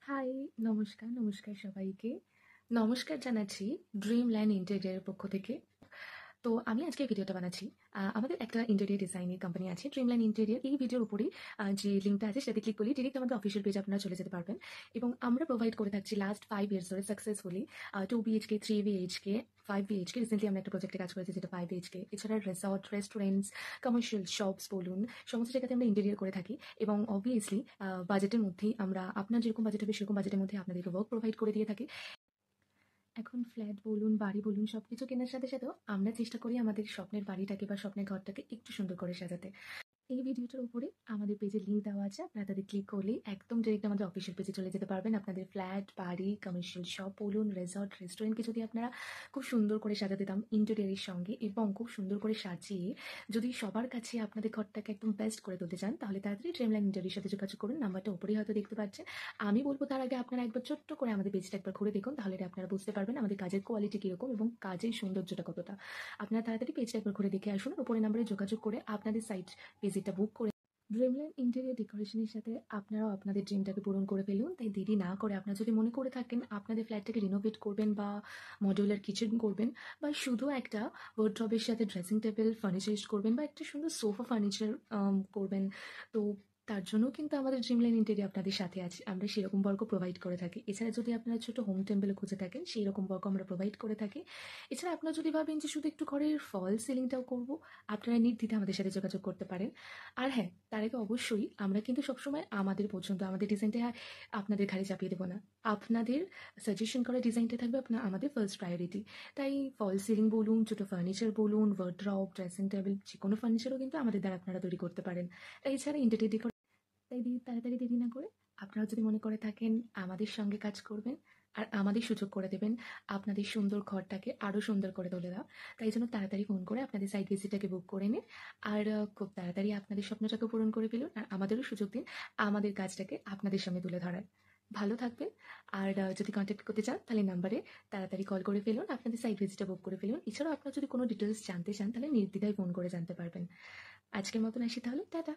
High, নমস্কার সবাইকে। নমস্কার জানাচ্ছি ড্রিমল্যান্ড ইন্টেরিয়রের পক্ষ থেকে। তো আমি আজকে এই ভিডিওটা বানাচ্ছি। আমাদের একটা ইন্টেরিয়র ডিজাইনের কোম্পানি আছে ড্রিমল্যান্ড ইন্টেরিয়র। এই ভিডিওর উপরেই যে লিঙ্কটা আছে সেটাতে ক্লিক করলেই ডিরেক্ট আমাদের অফিসিয়াল পেজে আপনারা চলে যেতে পারবেন। এবং আমরা প্রোভাইড করে থাকছি লাস্ট 5 ইয়ার্স ধরে successfully 2 BHK, 3 BHK, 5 BHK. Recently আমরা একটা প্রজেক্টে কাজ করেছি যেটা 5 বিএইচকে। এছাড়া রিসর্ট, রেস্টুরেন্টস, কমার্শিয়াল শপস বলুন, সমস্ত জায়গাতে আমরা ইন্টেরিয়র করে থাকি। এবং অবভিয়াসলি বাজেটের মধ্যেই আমরা আপনার যেরকম বাজেট হবে সেরকম বাজেটের মধ্যে আপনাদেরকে ওয়ার্ক প্রোভাইড করে দিয়ে থাকি। এখন ফ্ল্যাট বলুন, বাড়ি বলুন, সবকিছু কেনার সাথে সাথেও আমরা চেষ্টা করি আমাদের স্বপ্নের বাড়িটাকে বা স্বপ্নের ঘরটাকে একটু সুন্দর করে সাজাতে। এই ভিডিওটার উপরে আমাদের পেজের লিঙ্ক দেওয়া আছে। আপনারা তাদের ক্লিক করলেই একদম ডিরেক্ট আমাদের অফিসিয়াল পেজে চলে যেতে পারবেন। আপনাদের ফ্ল্যাট, বাড়ি, কমার্শিয়াল শপ বলুন, রিসর্ট, রেস্টুরেন্টকে যদি আপনারা খুব সুন্দর করে সাজাতে দাম ইন্টেরিয়রের সঙ্গে এবং খুব সুন্দর করে সাজিয়ে যদি সবার কাছে আপনাদের ঘরটাকে একদম বেস্ট করে তুলতে চান, তাহলে তাড়াতাড়ি ড্রিমল্যান্ড ইন্টেরিয়রের সাথে যোগাযোগ করুন। নাম্বারটা উপরেই হয়তো দেখতে পাচ্ছেন। আমি বলবো তার আগে আপনারা একবার ছোট্ট করে আমাদের পেজটা একবার ঘুরে দেখুন, তাহলে আপনারা বুঝতে পারবেন আমাদের কাজের কোয়ালিটি কীরকম এবং কাজের সৌন্দর্যটা কতটা। আপনারা তাড়াতাড়ি পেজটা একবার ঘুরে দেখে আসুন। উপরে নাম্বারে যোগাযোগ করে আপনাদের সাইট ভিজিটটা বুক করে ড্রিমল্যান্ড ইন্টেরিয়র ডেকোরেশনের সাথে আপনারাও আপনাদের ড্রিমটাকে পূরণ করে ফেলুন। তাই দেরি না করে আপনারা যদি মনে করে থাকেন আপনাদের ফ্ল্যাটটাকে রিনোভেট করবেন বা মডিউলার কিচেন করবেন বা শুধু একটা ওয়ার্ড্রবের সাথে ড্রেসিং টেবিল ফার্নিচারাইজ করবেন বা একটা সুন্দর সোফা ফার্নিচার করবেন, তো তার জন্যও কিন্তু আমাদের ড্রিমল্যান্ড ইন্টেরিয়র আপনাদের সাথে আছে। আমরা সেরকম বর্গ প্রোভাইড করে থাকি। এছাড়া যদি আপনারা ছোটো হোম টেম্পল খুঁজে থাকেন সেই রকম বর্গ আমরা প্রোভাইড করে থাকি। এছাড়া আপনারা যদি ভাবেন যে শুধু একটু ঘরের ফল সিলিংটাও করব, আপনারা নির্দ্বিধায় আমাদের সাথে যোগাযোগ করতে পারেন। আর হ্যাঁ, তার আগে অবশ্যই আমরা কিন্তু সবসময় আমাদের পছন্দ, আমাদের ডিজাইনটা আপনাদের ঘাড়ে চাপিয়ে দেবো না। আপনাদের সাজেশন করা ডিজাইনটা থাকবে আমাদের ফার্স্ট প্রায়োরিটি। তাই ফল সিলিং বলুন, ছোটো ফার্নিচার বলুন, ওয়ার্ড্রব, ড্রেসিং টেবিল, যে কোনো ফার্নিচারও কিন্তু আমাদের দ্বারা আপনারা তৈরি করতে পারেন। তাই এছাড়া ইন্টেরিয়র তাই তাড়াতাড়ি দেরি না করে আপনারা যদি মনে করে থাকেন আমাদের সঙ্গে কাজ করবেন আর আমাদের সুযোগ করে দেবেন আপনাদের সুন্দর ঘরটাকে আরও সুন্দর করে তুলে দাও, তাই জন্য তাড়াতাড়ি ফোন করে আপনাদের সাইট ভিজিটটাকে বুক করে নিন। আর খুব তাড়াতাড়ি আপনাদের স্বপ্নটাকে পূরণ করে ফেলুন আর আমাদেরও সুযোগ দিন আমাদের কাজটাকে আপনাদের সামনে তুলে ধরার। ভালো থাকবেন। আর যদি কন্ট্যাক্ট করতে চান তাহলে নাম্বারে তাড়াতাড়ি কল করে ফেলুন, আপনাদের সাইট ভিজিটটা বুক করে ফেলুন। এছাড়াও আপনারা যদি কোনো ডিটেলস জানতে চান তাহলে নির্দ্বিধায় ফোন করে জানতে পারবেন। আজকের মতন আসি তাহলে, টাটা।